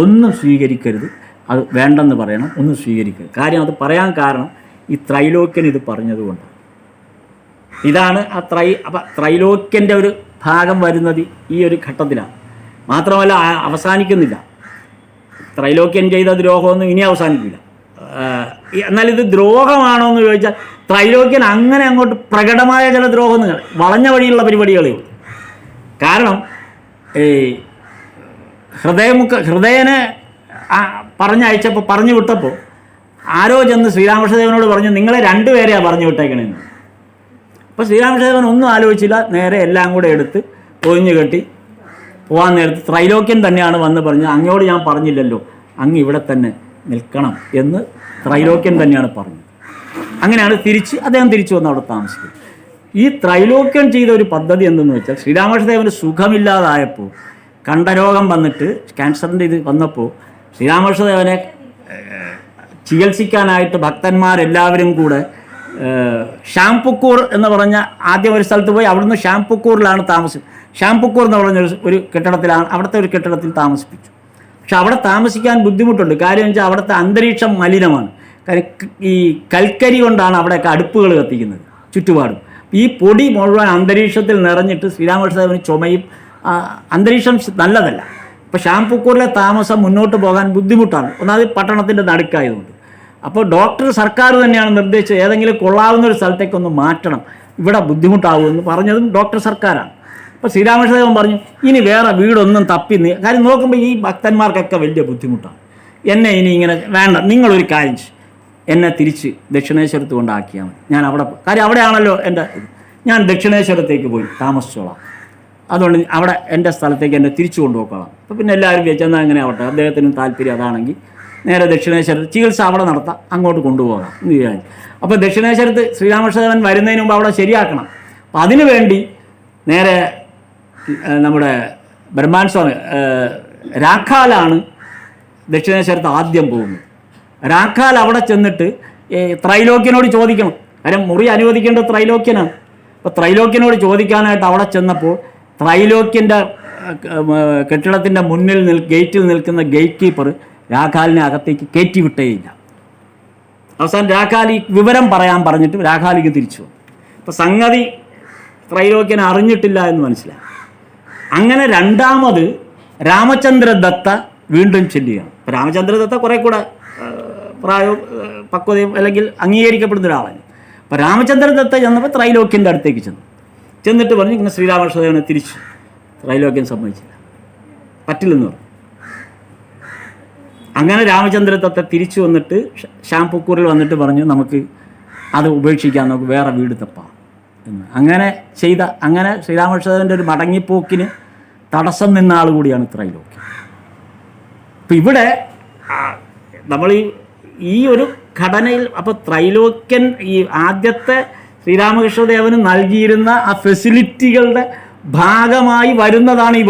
ഒന്നും സ്വീകരിക്കരുത്, അത് വേണ്ടെന്ന് പറയണം, ഒന്നും സ്വീകരിക്കരുത്. കാര്യം അത് പറയാൻ കാരണം ഈ ത്രൈലോക്യൻ ഇത് പറഞ്ഞതുകൊണ്ടാണ്. ഇതാണ് ആ ത്രൈലോക്യൻ്റെ ഒരു ഭാഗം വരുന്നത് ഈ ഒരു ഘട്ടത്തിലാണ്. മാത്രമല്ല അവസാനിക്കുന്നില്ല. ത്രൈലോക്യൻ ചെയ്ത ദ്രോഹമൊന്നും ഇനി അവസാനിക്കില്ല. എന്നാൽ ഇത് ദ്രോഹമാണോ എന്ന് ചോദിച്ചാൽ ത്രൈലോക്യൻ അങ്ങനെ അങ്ങോട്ട് പ്രകടമായ ചില ദ്രോഹങ്ങൾ വളഞ്ഞ വഴിയുള്ള പരിപാടികളേ ഉള്ളൂ. കാരണം ഈ ഹൃദയനെ പറഞ്ഞയച്ചപ്പോൾ പറഞ്ഞു വിട്ടപ്പോൾ ആരോ ചെന്ന് ശ്രീരാമകൃഷ്ണദേവനോട് പറഞ്ഞു, നിങ്ങളെ രണ്ടുപേരെയാണ് പറഞ്ഞു വിട്ടേക്കണേന്ന്. അപ്പോൾ ശ്രീരാമകൃഷ്ണദേവൻ ഒന്നും ആലോചിച്ചില്ല, നേരെ എല്ലാം കൂടെ എടുത്ത് പൊതിഞ്ഞു കെട്ടി പോകാൻ നേരത്ത് ത്രൈലോക്യൻ തന്നെയാണ് വന്ന് പറഞ്ഞത്, അങ്ങോട് ഞാൻ പറഞ്ഞില്ലല്ലോ അങ്ങ് ഇവിടെ തന്നെ നിൽക്കണം എന്ന് ത്രൈലോക്യൻ തന്നെയാണ് പറഞ്ഞത്. അങ്ങനെയാണ് അദ്ദേഹം തിരിച്ചു വന്ന് അവിടെ താമസിക്കുന്നത്. ഈ ത്രൈലോക്യൻ ചെയ്ത ഒരു പദ്ധതി എന്തെന്ന് വെച്ചാൽ, ശ്രീരാമകൃഷ്ണദേവന് സുഖമില്ലാതായപ്പോൾ, കണ്ഠരോഗം വന്നിട്ട് ക്യാൻസറിൻ്റെ ഇത് വന്നപ്പോൾ ശ്രീരാമകൃഷ്ണദേവനെ ചികിത്സിക്കാനായിട്ട് ഭക്തന്മാരെല്ലാവരും കൂടെ ഷാംപുക്കൂർ എന്ന് പറഞ്ഞ ആദ്യം ഒരു സ്ഥലത്ത് പോയി, അവിടുന്ന് ഷാംപുക്കൂറിലാണ് ഷാംപുക്കൂർ എന്ന് പറഞ്ഞ ഒരു കെട്ടിടത്തിലാണ്, അവിടുത്തെ ഒരു കെട്ടിടത്തിൽ താമസിപ്പിച്ചു. പക്ഷെ അവിടെ താമസിക്കാൻ ബുദ്ധിമുട്ടുണ്ട്. കാര്യം വെച്ചാൽ അവിടുത്തെ അന്തരീക്ഷം മലിനമാണ്. കാര്യം ഈ കൽക്കരി കൊണ്ടാണ് അവിടെയൊക്കെ അടുപ്പുകൾ കത്തിക്കുന്നത് ചുറ്റുപാടും. ഈ പൊടി മുഴുവൻ അന്തരീക്ഷത്തിൽ നിറഞ്ഞിട്ട് ശ്രീരാമകൃഷ്ണദേവന് ചുമയും, അന്തരീക്ഷം നല്ലതല്ല. ഇപ്പോൾ ഷാംപുക്കൂറിലെ താമസം മുന്നോട്ട് പോകാൻ ബുദ്ധിമുട്ടാണ്. ഒന്നാമത് പട്ടണത്തിൻ്റെ നടുക്കായതുകൊണ്ട്. അപ്പോൾ സർക്കാർ തന്നെയാണ് നിർദ്ദേശിച്ചത്, ഏതെങ്കിലും കൊള്ളാവുന്ന ഒരു സ്ഥലത്തേക്കൊന്ന് മാറ്റണം, ഇവിടെ ബുദ്ധിമുട്ടാവുമെന്ന് പറഞ്ഞതും സർക്കാരാണ്. അപ്പോൾ ശ്രീരാമകൃഷ്ണദേവൻ പറഞ്ഞു, ഇനി വേറെ വീടൊന്നും കാര്യം നോക്കുമ്പോൾ ഈ ഭക്തന്മാർക്കൊക്കെ വലിയ ബുദ്ധിമുട്ടാണ്, എന്നെ ഇനി ഇങ്ങനെ വേണ്ട, നിങ്ങളൊരു കാര്യം എന്നെ തിരിച്ച് ദക്ഷിണേശ്വരത്ത് കൊണ്ടാക്കിയാൽ മതി, ഞാൻ അവിടെ കാര്യം അവിടെയാണല്ലോ എൻ്റെ ഞാൻ ദക്ഷിണേശ്വരത്തേക്ക് പോയി താമസിച്ചോളാം, അതുകൊണ്ട് അവിടെ എൻ്റെ സ്ഥലത്തേക്ക് എന്നെ തിരിച്ചു കൊണ്ടുപോയിക്കോളാം. അപ്പോൾ പിന്നെ എല്ലാവരും വിചാരിച്ചെന്നാൽ അങ്ങനെ ആവട്ടെ, അദ്ദേഹത്തിനും താല്പര്യം അതാണെങ്കിൽ നേരെ ദക്ഷിണേശ്വരത്ത് ചികിത്സ അവിടെ നടത്താം, അങ്ങോട്ട് കൊണ്ടുപോകാം എന്ന് വിചാരിച്ചു. അപ്പോൾ ദക്ഷിണേശ്വരത്ത് ശ്രീരാമകൃഷ്ണദേവൻ വരുന്നതിന് മുമ്പ് അവിടെ ശരിയാക്കണം. അപ്പം അതിനു വേണ്ടി നേരെ നമ്മുടെ ബ്രഹ്മാൻ സ്വാമി രാഖാലാണ് ദക്ഷിണേശ്വരത്ത് ആദ്യം പോകുന്നത്. രാഖാൽ അവിടെ ചെന്നിട്ട് ത്രൈലോക്യനോട് ചോദിക്കണം, കാര്യം മുറി അനുവദിക്കേണ്ടത് ത്രൈലോക്യനാണ്. അപ്പോൾ ത്രൈലോക്യനോട് ചോദിക്കാനായിട്ട് അവിടെ ചെന്നപ്പോൾ ത്രൈലോക്യൻ്റെ കെട്ടിടത്തിൻ്റെ ഗേറ്റിൽ നിൽക്കുന്ന ഗേറ്റ് കീപ്പർ രാഖാലിനെ അകത്തേക്ക് കയറ്റി വിട്ടേയില്ല. അവസാനം രാഖാൽ ഈ വിവരം പറയാൻ പറഞ്ഞിട്ട് രാഖാലിക്ക് തിരിച്ചു വന്നു. അപ്പോൾ സംഗതി ത്രൈലോക്യൻ അറിഞ്ഞിട്ടില്ല എന്ന് മനസ്സിലായി. അങ്ങനെ രണ്ടാമത് രാമചന്ദ്രദത്ത വീണ്ടും ചെല്ലുകയാണ്. അപ്പോൾ രാമചന്ദ്രദത്ത കുറേ കൂടെ പക്വതയും അല്ലെങ്കിൽ അംഗീകരിക്കപ്പെടുന്ന ഒരാളാണ്. അപ്പോൾ രാമചന്ദ്രദത്ത ചെന്നപ്പോൾ ത്രൈലോക്യൻ്റെ അടുത്തേക്ക് ചെന്നിട്ട് പറഞ്ഞു, ഇങ്ങനെ ശ്രീരാമകൃഷ്ണദേവനെ തിരിച്ചു. ത്രൈലോക്യൻ സമ്മതിച്ചില്ല, പറ്റില്ലെന്ന് പറഞ്ഞു. അങ്ങനെ രാമചന്ദ്രദത്ത തിരിച്ചു വന്നിട്ട് ഷാംപുക്കൂറിൽ വന്നിട്ട് പറഞ്ഞു, നമുക്ക് അത് ഉപേക്ഷിക്കാൻ, നമുക്ക് വേറെ വീട് തപ്പാം എന്ന്. അങ്ങനെ ശ്രീരാമകൃഷ്ണദേവൻ്റെ ഒരു മടങ്ങിപ്പോക്കിന് തടസ്സം നിന്ന ആൾ കൂടിയാണ് ത്രൈലോക്യൻ. അപ്പം ഇവിടെ നമ്മൾ ഈ ഒരു ഘടനയിൽ അപ്പോൾ ത്രൈലോക്യൻ ഈ ആദ്യത്തെ ശ്രീരാമകൃഷ്ണദേവന് നൽകിയിരുന്ന ആ ഫെസിലിറ്റികളുടെ ഭാഗമായി വരുന്നതാണ് ഈ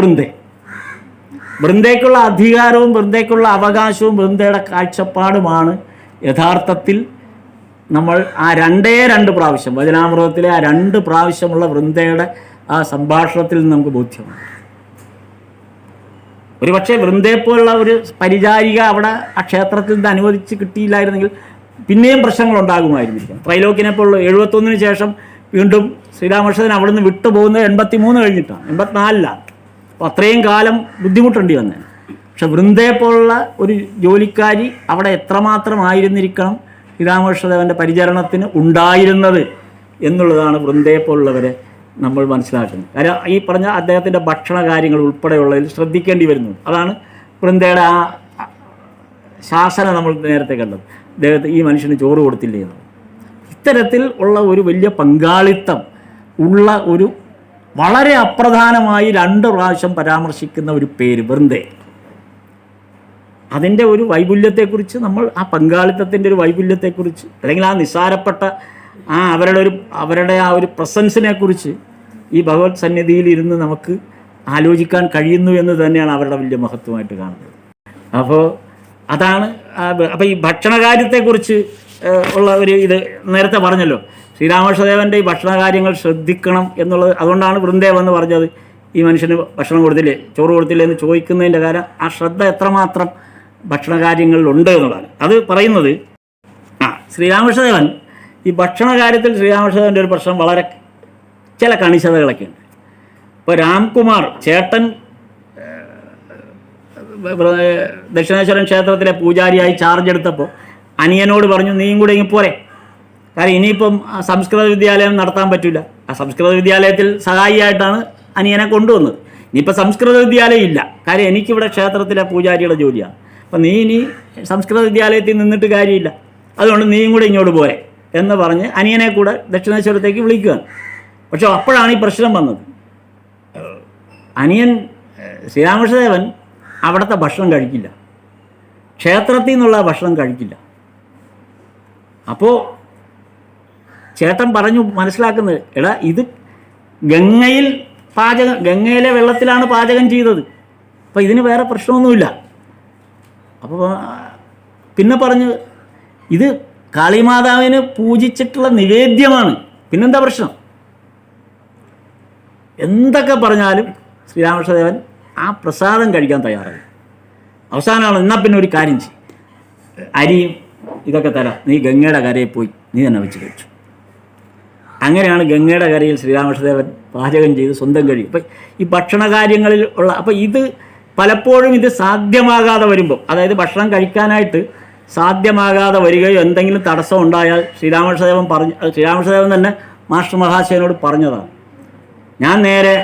വൃന്ദയ്ക്കുള്ള അധികാരവും വൃന്ദയ്ക്കുള്ള അവകാശവും വൃന്ദയുടെ കാഴ്ചപ്പാടുമാണ് യഥാർത്ഥത്തിൽ നമ്മൾ ആ രണ്ട് പ്രാവശ്യം വചനാമൃതത്തിലെ ആ 2 പ്രാവശ്യമുള്ള വൃന്ദയുടെ ആ സംഭാഷണത്തിൽ നിന്ന് നമുക്ക് ബോധ്യമാണ്. ഒരുപക്ഷെ വൃന്ദയെപ്പോലുള്ള ഒരു പരിചാരിക അവിടെ ആ ക്ഷേത്രത്തിൽ നിന്ന് അനുവദിച്ച് കിട്ടിയില്ലായിരുന്നെങ്കിൽ പിന്നെയും പ്രശ്നങ്ങളുണ്ടാകുമായിരുന്നിരിക്കും. ത്രൈലോക്യനെപ്പോലുള്ള 71 ശേഷം വീണ്ടും ശ്രീരാമകൃഷ്ണൻ അവിടെ നിന്ന് വിട്ടുപോകുന്നത് 83 കഴിഞ്ഞിട്ടാണ്, 84-ലാണ്. അപ്പോൾ അത്രയും കാലം ബുദ്ധിമുട്ടേണ്ടി വന്നേനെ. പക്ഷെ വൃന്ദയെപ്പോലുള്ള ഒരു ജോലിക്കാരി അവിടെ എത്രമാത്രം ആയിരുന്നിരിക്കണം ശ്രീരാമകൃഷ്ണദേവൻ്റെ പരിചരണത്തിന് ഉണ്ടായിരുന്നത് എന്നുള്ളതാണ് വൃന്ദയെപ്പോലുള്ളവരെ നമ്മൾ മനസ്സിലാക്കുന്നത്. കാര്യം ഈ പറഞ്ഞ അദ്ദേഹത്തിൻ്റെ ഭക്ഷണ കാര്യങ്ങൾ ഉൾപ്പെടെയുള്ളതിൽ ശ്രദ്ധിക്കേണ്ടി വരുന്നു. അതാണ് വൃന്ദയുടെ ആ ശാസനം നമ്മൾ നേരത്തെ കണ്ടത്, അദ്ദേഹത്തെ ഈ മനുഷ്യന് ചോറ് കൊടുത്തില്ലേ എന്ന്. ഇത്തരത്തിൽ ഉള്ള ഒരു വലിയ പങ്കാളിത്തം ഉള്ള ഒരു വളരെ അപ്രധാനമായി 2 പ്രാവശ്യം പരാമർശിക്കുന്ന ഒരു പേര് വൃന്ദേ. അതിൻ്റെ ഒരു വൈപുല്യത്തെക്കുറിച്ച് നമ്മൾ ആ പങ്കാളിത്തത്തിൻ്റെ ഒരു വൈപുല്യത്തെക്കുറിച്ച് അല്ലെങ്കിൽ ആ നിസ്സാരപ്പെട്ട അവരുടെ ആ ഒരു പ്രസൻസിനെക്കുറിച്ച് ഈ ഭഗവത് സന്നിധിയിൽ ഇരുന്ന് നമുക്ക് ആലോചിക്കാൻ കഴിയുന്നു എന്ന് തന്നെയാണ് അവരുടെ വലിയ മഹത്വമായിട്ട് കാണുന്നത്. അപ്പോൾ അതാണ്. അപ്പോൾ ഈ ഭക്ഷണകാര്യത്തെക്കുറിച്ച് ഉള്ള ഒരു ഇത് നേരത്തെ പറഞ്ഞല്ലോ, ശ്രീരാമകൃഷ്ണദേവൻ്റെ ഈ ഭക്ഷണകാര്യങ്ങൾ ശ്രദ്ധിക്കണം എന്നുള്ളത്. അതുകൊണ്ടാണ് വൃന്ദേവ് എന്ന് പറഞ്ഞത്, ഈ മനുഷ്യന് ഭക്ഷണം കൊടുത്തില്ലേ, ചോറ് കൊടുത്തില്ലേ എന്ന് ചോദിക്കുന്നതിൻ്റെ കാര്യം ആ ശ്രദ്ധ എത്രമാത്രം ഭക്ഷണകാര്യങ്ങളിലുണ്ട് എന്നുള്ളതാണ്. അത് പറയുന്നത് ശ്രീരാമകൃഷ്ണദേവൻ ഈ ഭക്ഷണ കാര്യത്തിൽ ശ്രീരാമകൃഷ്ണദേവൻ്റെ ഒരു പ്രശ്നം വളരെ ചില കണിശതകളൊക്കെ ഉണ്ട്. ഇപ്പോൾ രാംകുമാർ ചേട്ടൻ ദക്ഷിണേശ്വരൻ ക്ഷേത്രത്തിലെ പൂജാരിയായി ചാർജ് എടുത്തപ്പോൾ അനിയനോട് പറഞ്ഞു, നീയും കൂടെ ഇങ്ങ് പോരെ, കാരണം ഇനിയിപ്പം സംസ്കൃത വിദ്യാലയം നടത്താൻ പറ്റില്ല. ആ സംസ്കൃത വിദ്യാലയത്തിൽ സഹായിയായിട്ടാണ് അനിയനെ കൊണ്ടുവന്നത്. ഇനിയിപ്പോൾ സംസ്കൃത വിദ്യാലയം ഇല്ല, കാര്യം എനിക്കിവിടെ ക്ഷേത്രത്തിലെ പൂജാരിയുടെ ജോലിയാണ്. അപ്പം നീ ഇനി സംസ്കൃത വിദ്യാലയത്തിൽ നിന്നിട്ട് കാര്യമില്ല, അതുകൊണ്ട് നീയും കൂടെ ഇങ്ങോട്ട് പോരെ എന്ന് പറഞ്ഞ് അനിയനെ കൂടെ ദക്ഷിണേശ്വരത്തേക്ക് വിളിക്കുകയാണ്. പക്ഷെ അപ്പോഴാണ് ഈ പ്രശ്നം വന്നത്. അനിയൻ ശ്രീരാമകൃഷ്ണദേവൻ അവിടുത്തെ ഭക്ഷണം കഴിക്കില്ല, ക്ഷേത്രത്തിൽ നിന്നുള്ള ഭക്ഷണം കഴിക്കില്ല. അപ്പോൾ ചേട്ടൻ പറഞ്ഞു മനസ്സിലാക്കുന്നത്, എടാ ഇത് ഗംഗയിലെ വെള്ളത്തിലാണ് പാചകം ചെയ്തത്, അപ്പോൾ ഇതിന് വേറെ പ്രശ്നമൊന്നുമില്ല. അപ്പോൾ പിന്നെ പറഞ്ഞു, ഇത് കാളിമാതാവിന് പൂജിച്ചിട്ടുള്ള നിവേദ്യമാണ്, പിന്നെന്താ പ്രശ്നം? എന്തൊക്കെ പറഞ്ഞാലും ശ്രീരാമകൃഷ്ണദേവൻ ആ പ്രസാദം കഴിക്കാൻ തയ്യാറായി. അവസാനമാണ്, എന്നാൽ പിന്നെ ഒരു കാര്യം ചെയ്യും, അരിയും ഇതൊക്കെ തരാം, നീ ഗംഗയുടെ കരയിൽ പോയി നീ തന്നെ വെച്ച് കഴിച്ചു. അങ്ങനെയാണ് ഗംഗയുടെ കരയിൽ ശ്രീരാമകൃഷ്ണദേവൻ പാചകം ചെയ്ത് സ്വന്തം കഴിയും. അപ്പം ഈ ഭക്ഷണ കാര്യങ്ങളിൽ ഉള്ള, അപ്പം ഇത് പലപ്പോഴും ഇത് സാധ്യമാകാതെ വരുമ്പോൾ, അതായത് ഭക്ഷണം കഴിക്കാനായിട്ട് സാധ്യമാകാതെ വരികയോ എന്തെങ്കിലും തടസ്സം ഉണ്ടായാൽ ശ്രീരാമകൃഷ്ണദേവൻ തന്നെ മാസ്റ്റർ മഹാശയനോട് പറഞ്ഞതാണ്, ഞാൻ നേരെ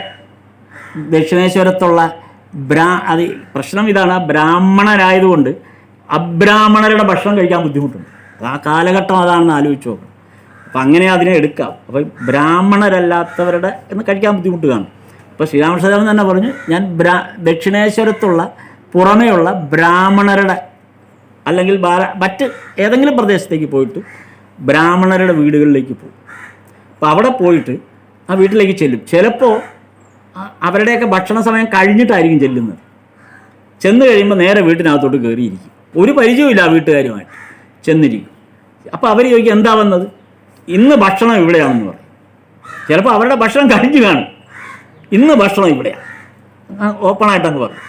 ദക്ഷിണേശ്വരത്തുള്ള അത് പ്രശ്നം ഇതാണ്, ബ്രാഹ്മണരായതുകൊണ്ട് അബ്രാഹ്മണരുടെ ഭക്ഷണം കഴിക്കാൻ ബുദ്ധിമുട്ടുണ്ട്. ആ കാലഘട്ടം അതാണെന്ന് ആലോചിച്ച് നോക്കണം. അപ്പം അങ്ങനെ അതിനെ എടുക്കാം. അപ്പോൾ ബ്രാഹ്മണരല്ലാത്തവരുടെ എന്ന് കഴിക്കാൻ ബുദ്ധിമുട്ട് കാണും. അപ്പോൾ ശ്രീരാമകൃഷ്ണദേവൻ തന്നെ പറഞ്ഞു, ഞാൻ ദക്ഷിണേശ്വരത്തുള്ള പുറമേയുള്ള ബ്രാഹ്മണരുടെ അല്ലെങ്കിൽ മറ്റ് ഏതെങ്കിലും പ്രദേശത്തേക്ക് പോയിട്ട് ബ്രാഹ്മണരുടെ വീടുകളിലേക്ക് പോകും. അപ്പോൾ അവിടെ പോയിട്ട് ആ വീട്ടിലേക്ക് ചെല്ലും. ചിലപ്പോൾ അവരുടെയൊക്കെ ഭക്ഷണ സമയം കഴിഞ്ഞിട്ടായിരിക്കും ചെല്ലുന്നത്. ചെന്ന് കഴിയുമ്പോൾ നേരെ വീട്ടിനകത്തോട്ട് കയറിയിരിക്കും, ഒരു പരിചയമില്ല ആ വീട്ടുകാരുമായിട്ട് ചെന്നിരിക്കും. അപ്പോൾ അവർ ചോദിക്കും, എന്താ വന്നത്? ഇന്ന് ഭക്ഷണം ഇവിടെയാണെന്ന് പറയും. ചിലപ്പോൾ അവരുടെ ഭക്ഷണം കഴിഞ്ഞ് കാണും, ഇന്ന് ഭക്ഷണം ഇവിടെയാണ് ഓപ്പണായിട്ടങ്ങ് പറയും.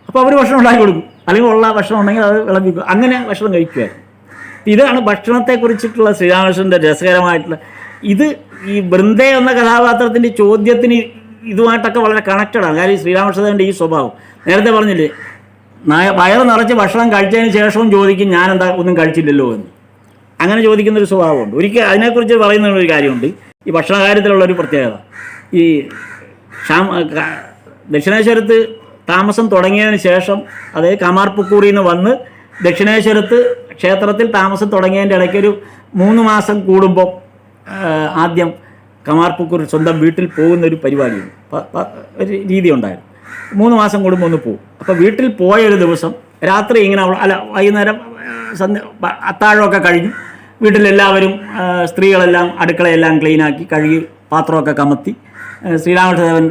അപ്പോൾ അവർ ഭക്ഷണം ഉണ്ടാക്കി കൊടുക്കും, അല്ലെങ്കിൽ ഉള്ള ഭക്ഷണം ഉണ്ടെങ്കിൽ അത് വിളമ്പിക്കും, അങ്ങനെ ഭക്ഷണം കഴിക്കുമായിരുന്നു. ഇതാണ് ഭക്ഷണത്തെക്കുറിച്ചിട്ടുള്ള ശ്രീരാമകൃഷ്ണൻ്റെ രസകരമായിട്ടുള്ള ഇത്. ഈ ബൃന്ദേ എന്ന കഥാപാത്രത്തിൻ്റെ ചോദ്യത്തിന് ഇതുമായിട്ടൊക്കെ വളരെ കണക്റ്റഡാണ്. കാര്യം ശ്രീരാമകൃഷ്ണദേവൻ്റെ ഈ സ്വഭാവം നേരത്തെ പറഞ്ഞില്ലേ, വയറ് നിറച്ച് ഭക്ഷണം കഴിച്ചതിന് ശേഷവും ചോദിക്കും, ഞാനെന്താ ഒന്നും കഴിച്ചില്ലല്ലോ എന്ന്. അങ്ങനെ ചോദിക്കുന്നൊരു സ്വഭാവമുണ്ട്. ഒരിക്കൽ അതിനെക്കുറിച്ച് പറയുന്ന ഒരു കാര്യമുണ്ട്, ഈ ഭക്ഷണ കാര്യത്തിലുള്ളൊരു പ്രത്യേകത. ഈ ദക്ഷിണേശ്വരത്ത് താമസം തുടങ്ങിയതിന് ശേഷം, അതായത് കമാർപുക്കൂറിൽ നിന്ന് വന്ന് ദക്ഷിണേശ്വരത്ത് ക്ഷേത്രത്തിൽ താമസം തുടങ്ങിയതിൻ്റെ ഇടയ്ക്കൊരു 3 മാസം കൂടുമ്പോൾ ആദ്യം കമാർപുക്കൂർ സ്വന്തം വീട്ടിൽ പോകുന്നൊരു പരിപാടിയുണ്ട്, ഒരു രീതി ഉണ്ടായിരുന്നു. 3 മാസം കൂടുമ്പോൾ ഒന്ന് പോകും. അപ്പോൾ വീട്ടിൽ പോയൊരു ദിവസം രാത്രി ഇങ്ങനെ വൈകുന്നേരം അത്താഴമൊക്കെ കഴിഞ്ഞു വീട്ടിലെല്ലാവരും സ്ത്രീകളെല്ലാം അടുക്കളയെല്ലാം ക്ലീനാക്കി കഴുകി പാത്രമൊക്കെ കമത്തി ശ്രീരാമകൃഷ്ണദേവൻ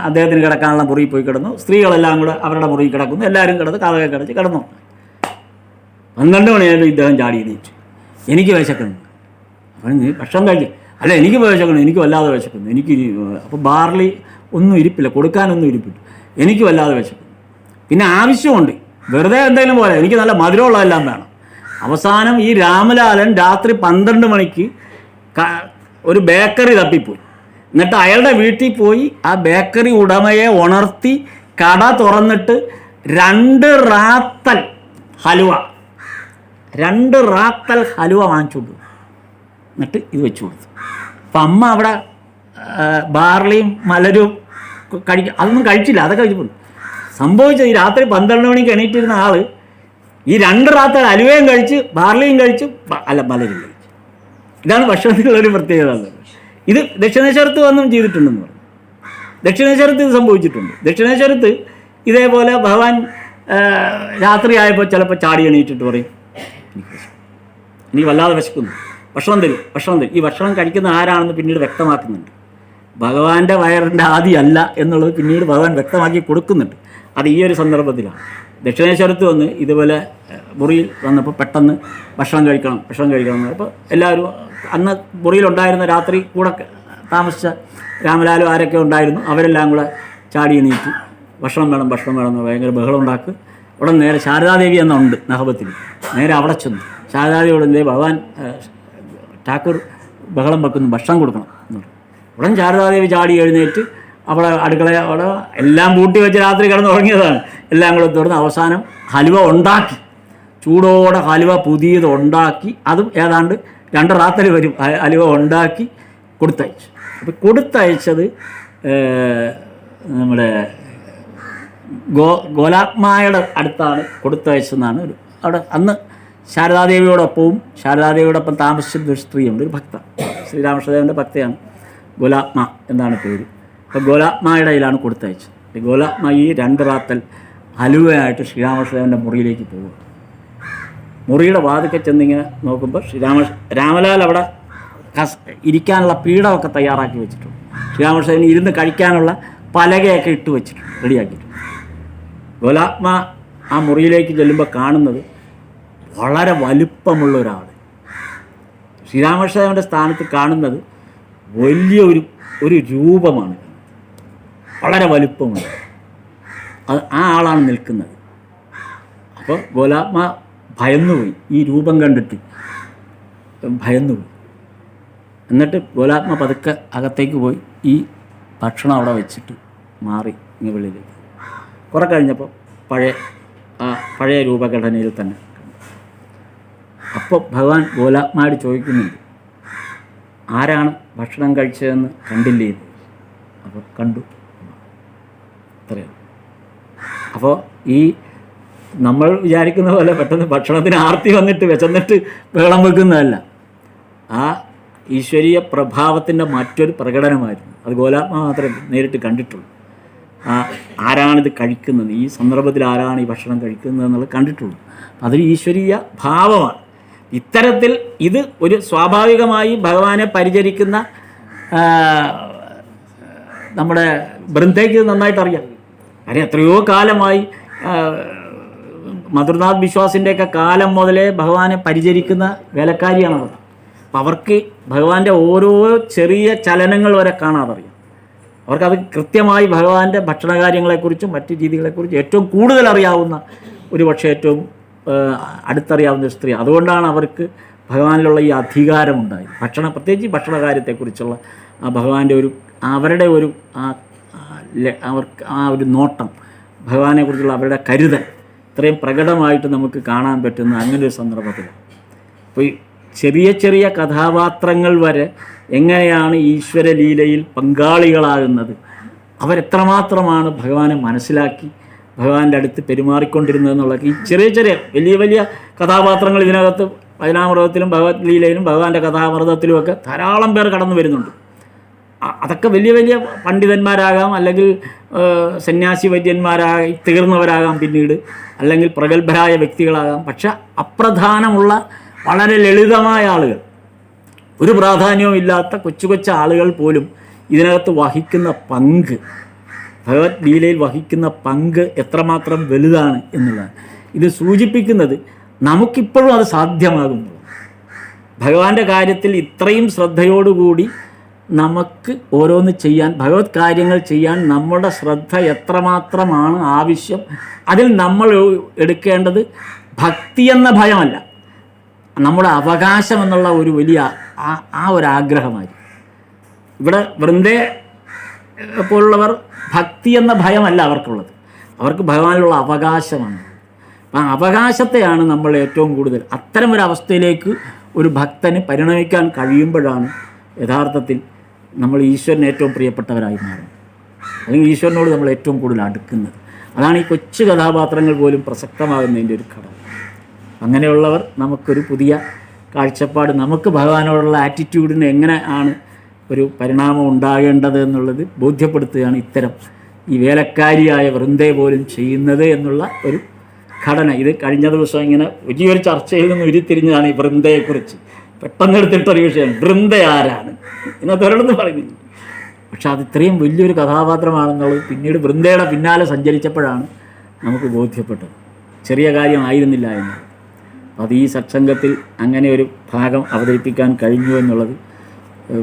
അദ്ദേഹത്തിന് കിടക്കാനുള്ള മുറിയിൽ പോയി കിടന്നു. സ്ത്രീകളെല്ലാം കൂടെ അവരുടെ മുറിയിൽ കിടക്കുന്നു. എല്ലാവരും കിടന്ന് കഥകെ കിടച്ച് കിടന്നു. 12 മണിയായപ്പോൾ ഇദ്ദേഹം ചാടി എണീറ്റു, എനിക്ക് വിശക്കുന്നു. അപ്പോൾ നീ ഭക്ഷണം കഴിച്ചു? അല്ല, എനിക്ക് വിശക്കുന്നു, എനിക്ക് വല്ലാതെ വിശക്കുന്നു, എനിക്ക്. അപ്പോൾ ബാർലി ഒന്നും ഇരിപ്പില്ല, കൊടുക്കാനൊന്നും ഇരിപ്പില്ല, എനിക്ക് വല്ലാതെ വിശക്കുന്നു. പിന്നെ ആവശ്യമുണ്ട്, വെറുതെ എന്തെങ്കിലും പോലെ എനിക്ക് നല്ല മധുരമുള്ളതെല്ലാം വേണം. അവസാനം ഈ രാമലാലൻ രാത്രി 12 മണിക്ക് ഒരു ബേക്കറി തപ്പിപ്പോയി. എന്നിട്ട് അയാളുടെ വീട്ടിൽ പോയി ആ ബേക്കറി ഉടമയെ ഉണർത്തി കട തുറന്നിട്ട് 2 റാത്തൽ ഹലുവ വാങ്ങിച്ചുകൊണ്ടു. എന്നിട്ട് ഇത് വെച്ചു കൊടുത്തു. അപ്പം അമ്മ അവിടെ ബാർലിയും മലരും അതൊന്നും കഴിച്ചില്ല, അതൊക്കെ കഴിച്ചു. സംഭവിച്ചത് ഈ രാത്രി 12 മണിക്ക് എണീറ്റിരുന്ന ആൾ ഈ 2 റാത്തൽ ഹലുവയും കഴിച്ച് ബാർലിയും കഴിച്ചു, മലരും കഴിച്ചു. ഇതാണ് ഭക്ഷണത്തിലുള്ളൊരു പ്രത്യേകത. ഇത് ദക്ഷിണേശ്വരത്ത് വന്നും ചെയ്തിട്ടുണ്ടെന്ന് പറഞ്ഞു. ദക്ഷിണേശ്വരത്ത് ഇത് സംഭവിച്ചിട്ടുണ്ട്. ദക്ഷിണേശ്വരത്ത് ഇതേപോലെ ഭഗവാൻ രാത്രിയായപ്പോൾ ചിലപ്പോൾ ചാടി എണീറ്റിട്ട് പറയും, എനിക്ക് വല്ലാതെ വിശക്കുന്നു, ഭക്ഷണം തരും. ഈ ഭക്ഷണം കഴിക്കുന്ന ആരാണെന്ന് പിന്നീട് വ്യക്തമാക്കുന്നുണ്ട്. ഭഗവാന്റെ വയറിൻ്റെ ആദിയല്ല എന്നുള്ളത് പിന്നീട് ഭഗവാൻ വ്യക്തമാക്കി കൊടുക്കുന്നുണ്ട്. അത് ഈ ഒരു സന്ദർഭത്തിലാണ്. ദക്ഷിണേശ്വരത്ത് വന്ന് ഇതുപോലെ മുറിയിൽ വന്നപ്പോൾ പെട്ടെന്ന് ഭക്ഷണം കഴിക്കണം അപ്പോൾ എല്ലാവരും അന്ന് മുറിയിലുണ്ടായിരുന്ന രാത്രി കൂടെ താമസിച്ച രാമലാലും ആരൊക്കെ ഉണ്ടായിരുന്നു അവരെല്ലാം കൂടെ ചാടി എണീറ്റ് ഭക്ഷണം വേണം എന്ന് ഭയങ്കര ബഹളം ഉണ്ടാക്കുക. ഉടൻ നേരെ ശാരദാദേവി എന്നുണ്ട് നഹബത്തിൽ, നേരെ അവിടെ ചെന്നു ശാരദാദേവിയോട് ഭഗവാൻ ഠാക്കൂർ ബഹളം വെക്കുന്നു, ഭക്ഷണം കൊടുക്കണം എന്ന് പറഞ്ഞു. ഉടൻ ശാരദാദേവി ചാടി എഴുന്നേറ്റ് അവിടെ അടുക്കള അവിടെ എല്ലാം പൂട്ടി വെച്ച് രാത്രി കിടന്ന് ഉറങ്ങിയതാണ്. എല്ലാം കൂടെ തുറന്ന് അവസാനം ഹലുവ ഉണ്ടാക്കി, ചൂടോടെ ഹലുവ പുതിയത് ഉണ്ടാക്കി, അതും ഏതാണ്ട് 2 റാത്തൽ വരും ഹലുവ ഉണ്ടാക്കി കൊടുത്തയച്ചു. അപ്പോൾ കൊടുത്തയച്ചത് നമ്മുടെ ഗോലാത്മായുടെ അടുത്താണ് കൊടുത്തയച്ചതെന്നാണ് അവിടെ അന്ന് ശാരദാദേവിയോടൊപ്പം താമസിച്ച ഒരു സ്ത്രീയുണ്ട്, ഒരു ഭക്ത, ശ്രീരാമകൃഷ്ണദേവൻ്റെ ഭക്തയാണ്, ഗോലാത്മ എന്നാണ് പേര്. അപ്പോൾ ഗോലാത്മയുടെ കയ്യിലാണ് കൊടുത്തയച്ചത്. ഗോലാത്മ ഈ 2 റാത്തൽ ഹലുവയായിട്ട് ശ്രീരാമകൃഷ്ണദേവൻ്റെ മുറിയിലേക്ക് പോകും. മുറിയുടെ വാതിൽക്കൽ ചെന്നിങ്ങനെ നോക്കുമ്പോൾ രാമലാൽ അവിടെ ഇരിക്കാനുള്ള പീഠമൊക്കെ തയ്യാറാക്കി വെച്ചിട്ടുണ്ട്. ശ്രീരാമകൃഷ്ണദേവന് ഇരുന്ന് കഴിക്കാനുള്ള പലകയൊക്കെ ഇട്ട് വെച്ചിട്ടുണ്ട്, റെഡിയാക്കിയിട്ടുണ്ട്. ഗോലാത്മ ആ മുറിയിലേക്ക് ചെല്ലുമ്പോൾ കാണുന്നത് വളരെ വലുപ്പമുള്ള ഒരാൾ. ശ്രീരാമകൃഷ്ണദേവൻ്റെ സ്ഥാനത്ത് കാണുന്നത് വലിയൊരു രൂപമാണ്, വളരെ വലുപ്പമുണ്ട്. ആ ആളാണ് നിൽക്കുന്നത്. അപ്പോൾ ഗോലാത്മ ഭയന്നുപോയി, ഈ രൂപം കണ്ടിട്ട് ഭയന്നുപോയി. എന്നിട്ട് ഗോലാത്മ പതുക്കെ അകത്തേക്ക് പോയി ഈ ഭക്ഷണം അവിടെ വെച്ചിട്ട് മാറി ഇങ്ങനെ വെളിയിലേക്ക്. കുറെ കഴിഞ്ഞപ്പോൾ പഴയ രൂപഘടനയിൽ തന്നെ. അപ്പോൾ ഭഗവാൻ ഗോലാത്മയോട് ചോദിക്കുന്നുണ്ട്, ആരാണ് ഭക്ഷണം കഴിച്ചതെന്ന് കണ്ടില്ലേ? അപ്പോൾ കണ്ടു. അത്രയാണ്. അപ്പോൾ ഈ നമ്മൾ വിചാരിക്കുന്ന പോലെ പെട്ടെന്ന് ഭക്ഷണത്തിന് ആർത്തി വന്നിട്ട് വിശന്നിട്ട് വെള്ളം വെക്കുന്നതല്ല, ആ ഈശ്വരീയ പ്രഭാവത്തിൻ്റെ മറ്റൊരു പ്രകടനമായിരുന്നു. അത് ഗോലാത്മ മാത്രമേ നേരിട്ട് കണ്ടിട്ടുള്ളൂ. ആരാണിത് കഴിക്കുന്നത്, ഈ സന്ദർഭത്തിൽ ആരാണ് ഈ ഭക്ഷണം കഴിക്കുന്നത് എന്നുള്ളത് കണ്ടിട്ടുള്ളൂ. അതൊരു ഈശ്വരീയ ഭാവമാണ്. ഇത്തരത്തിൽ ഇത് ഒരു സ്വാഭാവികമായി ഭഗവാനെ പരിചരിക്കുന്ന നമ്മുടെ ബൃന്ദയ്ക്ക് നന്നായിട്ട് അറിയാം. കാര്യം എത്രയോ കാലമായി മധുർനാഥ് ബിശ്വാസിൻ്റെയൊക്കെ കാലം മുതലേ ഭഗവാനെ പരിചരിക്കുന്ന വേലക്കാരിയാണത്. അപ്പം അവർക്ക് ഭഗവാന്റെ ഓരോ ചെറിയ ചലനങ്ങൾ വരെ കാണാതറിയാം. അവർക്കത് കൃത്യമായി ഭഗവാന്റെ ഭക്ഷണകാര്യങ്ങളെക്കുറിച്ചും മറ്റ് രീതികളെക്കുറിച്ചും ഏറ്റവും കൂടുതൽ അറിയാവുന്ന, ഒരു പക്ഷേ ഏറ്റവും അടുത്തറിയാവുന്ന ഒരു സ്ത്രീ. അതുകൊണ്ടാണ് അവർക്ക് ഭഗവാനിലുള്ള ഈ അധികാരമുണ്ടായി. പ്രത്യേകിച്ച് ഭക്ഷണകാര്യത്തെക്കുറിച്ചുള്ള ആ ഭഗവാന്റെ അവരുടെ അവർക്ക് ആ ഒരു നോട്ടം, ഭഗവാനെക്കുറിച്ചുള്ള അവരുടെ കരുതൽ ഇത്രയും പ്രകടമായിട്ട് നമുക്ക് കാണാൻ പറ്റുന്ന അങ്ങനെ ഒരു സന്ദർഭത്തിൽ. അപ്പോൾ ഈ ചെറിയ ചെറിയ കഥാപാത്രങ്ങൾ വരെ എങ്ങനെയാണ് ഈശ്വരലീലയിൽ പങ്കാളികളാകുന്നത്, അവരെത്രമാത്രമാണ് ഭഗവാനെ മനസ്സിലാക്കി ഭഗവാന്റെ അടുത്ത് പെരുമാറിക്കൊണ്ടിരുന്നതെന്നുള്ളത്. ഈ ചെറിയ ചെറിയ വലിയ വലിയ കഥാപാത്രങ്ങൾ ഇതിനകത്ത് ഭജനാമൃതത്തിലും ഭഗവത്ലീലയിലും ഭഗവാന്റെ കഥാമൃതത്തിലുമൊക്കെ ധാരാളം പേർ കടന്നു വരുന്നുണ്ട്. അതൊക്കെ വലിയ വലിയ പണ്ഡിതന്മാരാകാം, അല്ലെങ്കിൽ സന്യാസി വൈദ്യന്മാരായി തീർന്നവരാകാം പിന്നീട്, അല്ലെങ്കിൽ പ്രഗത്ഭരായ വ്യക്തികളാകാം. പക്ഷെ അപ്രധാനമുള്ള വളരെ ലളിതമായ ആളുകൾ, ഒരു പ്രാധാന്യവും ഇല്ലാത്ത കൊച്ചു കൊച്ചു ആളുകൾ പോലും ഇതിനകത്ത് വഹിക്കുന്ന പങ്ക്, ഭഗവത്ലീലയിൽ വഹിക്കുന്ന പങ്ക് എത്രമാത്രം വലുതാണ് എന്നുള്ളതാണ് ഇത് സൂചിപ്പിക്കുന്നത്. നമുക്കിപ്പോഴും അത് സാധ്യമാകുന്നു. ഭഗവാന്റെ കാര്യത്തിൽ ഇത്രയും ശ്രദ്ധയോടുകൂടി നമുക്ക് ഓരോന്ന് ചെയ്യാൻ, ഭഗവത് കാര്യങ്ങൾ ചെയ്യാൻ നമ്മുടെ ശ്രദ്ധ എത്രമാത്രമാണ് ആവശ്യം. അതിൽ നമ്മൾ എടുക്കേണ്ടത് ഭക്തി എന്ന ഭയമല്ല, നമ്മുടെ അവകാശം എന്നുള്ള ഒരു വലിയ ഒരു ആഗ്രഹമായി. ഇവിടെ വൃന്ദയെ പോലുള്ളവർ ഭക്തി എന്ന ഭയമല്ല അവർക്കുള്ളത്, അവർക്ക് ഭഗവാനിലുള്ള അവകാശമാണ്. ആ അവകാശത്തെയാണ് നമ്മൾ ഏറ്റവും കൂടുതൽ, അത്തരമൊരവസ്ഥയിലേക്ക് ഒരു ഭക്തന് പരിണമിക്കാൻ കഴിയുമ്പോഴാണ് യഥാർത്ഥത്തിൽ നമ്മൾ ഈശ്വരന് ഏറ്റവും പ്രിയപ്പെട്ടവരായി മാറുന്നത്, അല്ലെങ്കിൽ ഈശ്വരനോട് നമ്മൾ ഏറ്റവും കൂടുതൽ അടുക്കുന്നത്. അതാണ് ഈ കൊച്ചു കഥാപാത്രങ്ങൾ പോലും പ്രസക്തമാകുന്നതിൻ്റെ ഒരു ഘടകം. അങ്ങനെയുള്ളവർ നമുക്കൊരു പുതിയ കാഴ്ചപ്പാട്, നമുക്ക് ഭഗവാനോടുള്ള ആറ്റിറ്റ്യൂഡിന് എങ്ങനെ ആണ് ഒരു പരിണാമം ഉണ്ടാകേണ്ടത് എന്നുള്ളത് ബോധ്യപ്പെടുത്തുകയാണ് ഇത്തരം ഈ വേലക്കാരിയായ വൃന്ദയെ പോലും ചെയ്യുന്നത് എന്നുള്ള ഒരു ഘടന. ഇത് കഴിഞ്ഞ ദിവസം ഇങ്ങനെ വലിയൊരു ചർച്ചയിൽ നിന്ന് ഉരുത്തിരിഞ്ഞതാണ് ഈ വൃന്ദയെക്കുറിച്ച്. പെട്ടെന്ന് എടുത്തിട്ടൊരു വിഷയം, വൃന്ദ ആരാണ് ഇന്നത്തെ ഒരിടത്ത് പറയുന്നു. പക്ഷെ അത് ഇത്രയും വലിയൊരു കഥാപാത്രമാണെന്നുള്ളത് പിന്നീട് വൃന്ദയുടെ പിന്നാലെ സഞ്ചരിച്ചപ്പോഴാണ് നമുക്ക് ബോധ്യപ്പെട്ടത്. ചെറിയ കാര്യമായിരുന്നില്ല എന്നുള്ളത്. അത് ഈ സത്സംഗത്തിൽ അങ്ങനെ ഒരു ഭാഗം അവതരിപ്പിക്കാൻ കഴിഞ്ഞു എന്നുള്ളത്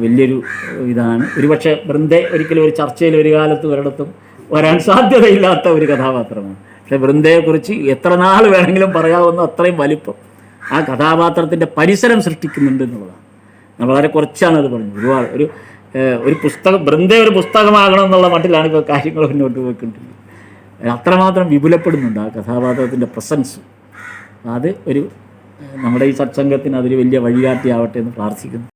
വലിയൊരു ഇതാണ്. ഒരുപക്ഷെ വൃന്ദെ ഒരിക്കലും ഒരു ചർച്ചയിൽ ഒരു കാലത്ത് ഒരിടത്തും വരാൻ സാധ്യതയില്ലാത്ത ഒരു കഥാപാത്രമാണ്. പക്ഷേ വൃന്ദയെക്കുറിച്ച് എത്ര നാൾ വേണമെങ്കിലും പറയാവുന്ന അത്രയും വലിപ്പം ആ കഥാപാത്രത്തിൻ്റെ പരിസരം സൃഷ്ടിക്കുന്നുണ്ട് എന്നുള്ളതാണ്. ഞാൻ വളരെ കുറച്ചാണ് അത് പറഞ്ഞത്. ഒരുപാട് ഒരു പുസ്തകം ഒരു പുസ്തകമാകണം എന്നുള്ള മട്ടിലാണ് ഇപ്പോൾ കാര്യങ്ങൾ മുന്നോട്ട് പോയിക്കൊണ്ടിരിക്കുന്നത്. അത്രമാത്രം വിപുലപ്പെടുന്നുണ്ട് ആ കഥാപാത്രത്തിൻ്റെ പ്രസൻസ്. അത് ഒരു നമ്മുടെ ഈ സത്സംഗത്തിന് അതൊരു വലിയ വഴികാട്ടിയാവട്ടെ എന്ന് പ്രാർത്ഥിക്കുന്നു.